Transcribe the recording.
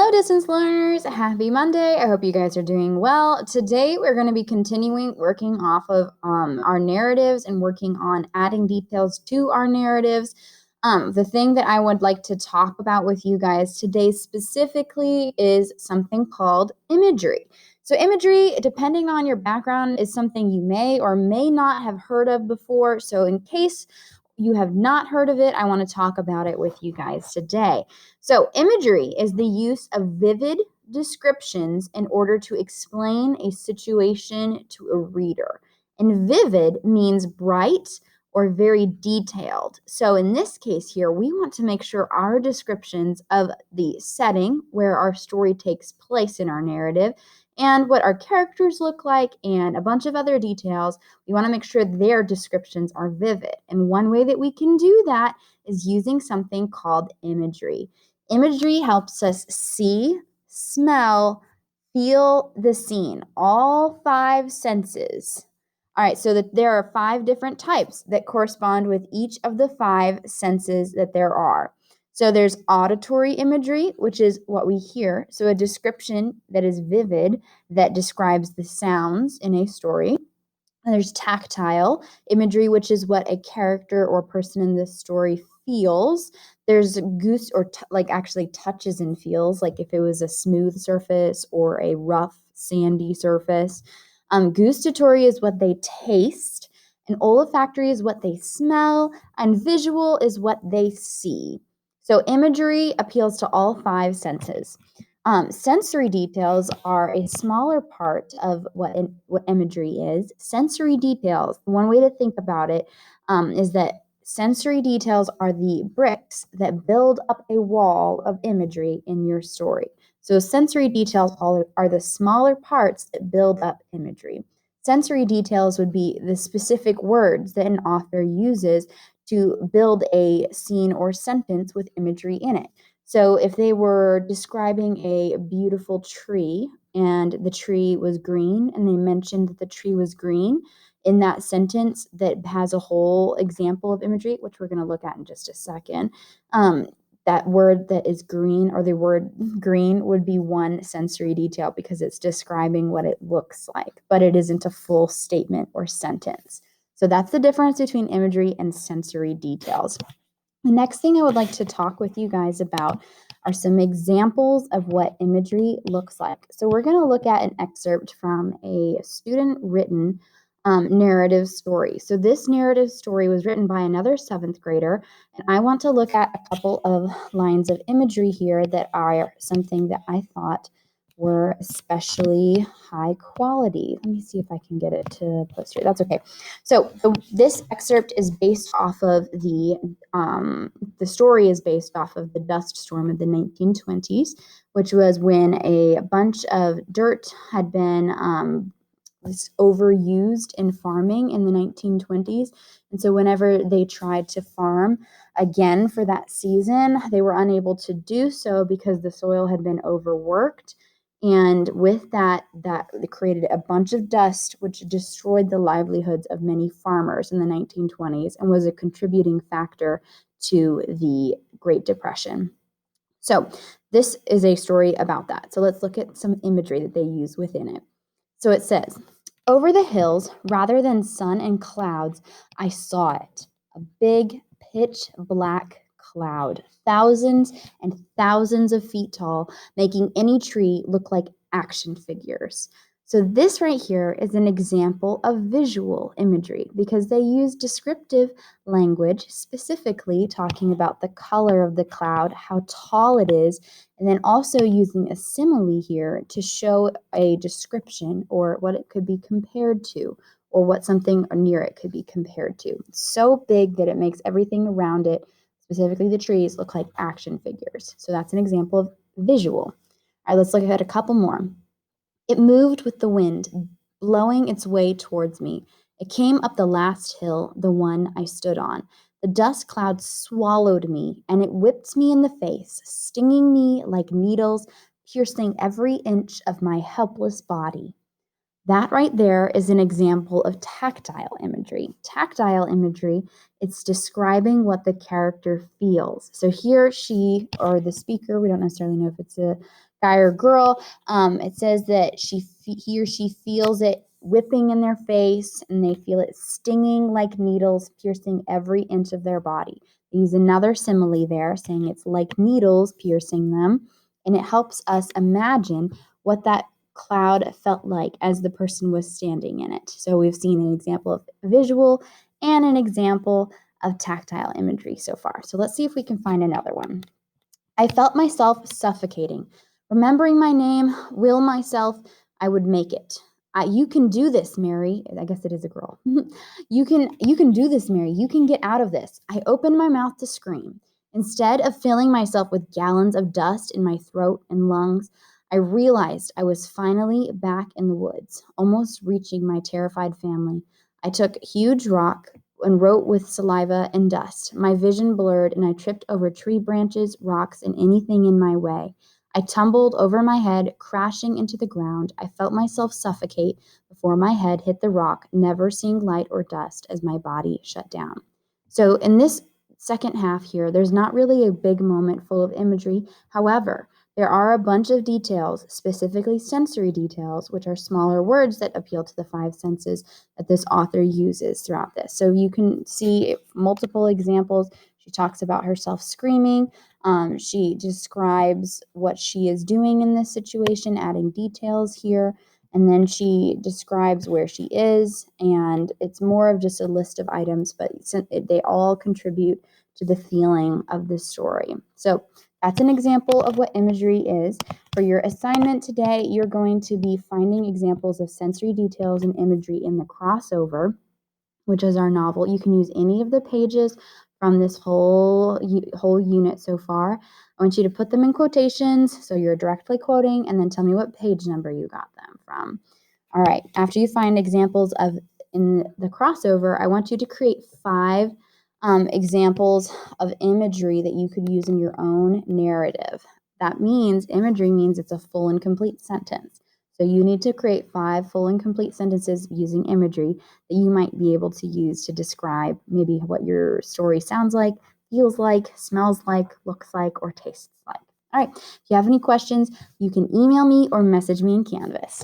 Hello, distance learners. Happy Monday. I hope you guys are doing well. Today, we're going to be continuing working off of our narratives and working on adding details to our narratives. The thing that I would like to talk about with you guys today specifically is something called imagery. So imagery, depending on your background, is something you may or may not have heard of before. So in case you have not heard of it, I want to talk about it with you guys today. So imagery is the use of vivid descriptions in order to explain a situation to a reader. And vivid means bright or very detailed. So in this case here, we want to make sure our descriptions of the setting where our story takes place in our narrative and what our characters look like and a bunch of other details, we want to make sure their descriptions are vivid. And one way that we can do that is using something called imagery. Imagery helps us see, smell, feel the scene, all five senses. All right, so that there are 5 different types that correspond with each of the 5 senses that there are. So there's auditory imagery, which is what we hear. So a description that is vivid that describes the sounds in a story. And there's tactile imagery, which is what a character or person in this story feels. There's goose or like actually touches and feels, like if it was a smooth surface or a rough, sandy surface. Gustatory is what they taste, and olfactory is what they smell, and visual is what they see. So imagery appeals to all 5 senses. Sensory details are a smaller part of what imagery is. Sensory details, one way to think about it is that sensory details are the bricks that build up a wall of imagery in your story. So sensory details are the smaller parts that build up imagery. Sensory details would be the specific words that an author uses to build a scene or sentence with imagery in it. So if they were describing a beautiful tree and the tree was green and they mentioned that the tree was green in that sentence that has a whole example of imagery, which we're going to look at in just a second, that word that is green or the word green would be one sensory detail because it's describing what it looks like, but it isn't a full statement or sentence. So that's the difference between imagery and sensory details. The next thing I would like to talk with you guys about are some examples of what imagery looks like. So we're going to look at an excerpt from a student-written narrative story. So this narrative story was written by another 7th grader, and I want to look at a couple of lines of imagery here that are something that I thought were especially high quality. Let me see if I can get it to post here. That's okay. So this excerpt is based off of the story is based off of the dust storm of the 1920s, which was when a bunch of dirt had been overused in farming in the 1920s. And so whenever they tried to farm again for that season, they were unable to do so because the soil had been overworked. And with that created a bunch of dust, which destroyed the livelihoods of many farmers in the 1920s and was a contributing factor to the Great Depression. So this is a story about that. So let's look at some imagery that they use within it. So it says, over the hills, rather than sun and clouds, I saw it, a big pitch black cloud, thousands and thousands of feet tall, making any tree look like action figures. So this right here is an example of visual imagery because they use descriptive language, specifically talking about the color of the cloud, how tall it is, and then also using a simile here to show a description or what it could be compared to or what something near it could be compared to. It's so big that it makes everything around it, specifically the trees, look like action figures. So that's an example of visual. All right, let's look at a couple more. It moved with the wind, blowing its way towards me. It came up the last hill, the one I stood on. The dust cloud swallowed me, and it whipped me in the face, stinging me like needles, piercing every inch of my helpless body. That right there is an example of tactile imagery. Tactile imagery, it's describing what the character feels. So here she, or the speaker, we don't necessarily know if it's a guy or girl, it says that he or she feels it whipping in their face, and they feel it stinging like needles, piercing every inch of their body. They use another simile there, saying it's like needles piercing them, and it helps us imagine what that cloud felt like as the person was standing in it. So we've seen an example of visual and an example of tactile imagery so far. So let's see if we can find another one. I felt myself suffocating. Remembering my name, will myself, I would make it. You can do this, Mary. I guess it is a girl. You can do this, Mary. You can get out of this. I opened my mouth to scream. Instead of filling myself with gallons of dust in my throat and lungs, I realized I was finally back in the woods, almost reaching my terrified family. I took a huge rock and wrote with saliva and dust. My vision blurred, and I tripped over tree branches, rocks, and anything in my way. I tumbled over my head, crashing into the ground. I felt myself suffocate before my head hit the rock, never seeing light or dust as my body shut down. So, in this second half here, there's not really a big moment full of imagery. However, there are a bunch of details, specifically sensory details, which are smaller words that appeal to the five senses that this author uses throughout this. So you can see multiple examples. She talks about herself screaming. She describes what she is doing in this situation, adding details here. And then she describes where she is. And it's more of just a list of items, but they all contribute to the feeling of the story. So that's an example of what imagery is. For your assignment today, you're going to be finding examples of sensory details and imagery in the crossover, which is our novel. You can use any of the pages from this whole unit so far. I want you to put them in quotations, so you're directly quoting, and then tell me what page number you got them from. All right, after you find examples of in the crossover, I want you to create 5 examples of imagery that you could use in your own narrative. That means imagery means it's a full and complete sentence. So you need to create 5 full and complete sentences using imagery that you might be able to use to describe maybe what your story sounds like, feels like, smells like, looks like, or tastes like. All right, if you have any questions, you can email me or message me in Canvas.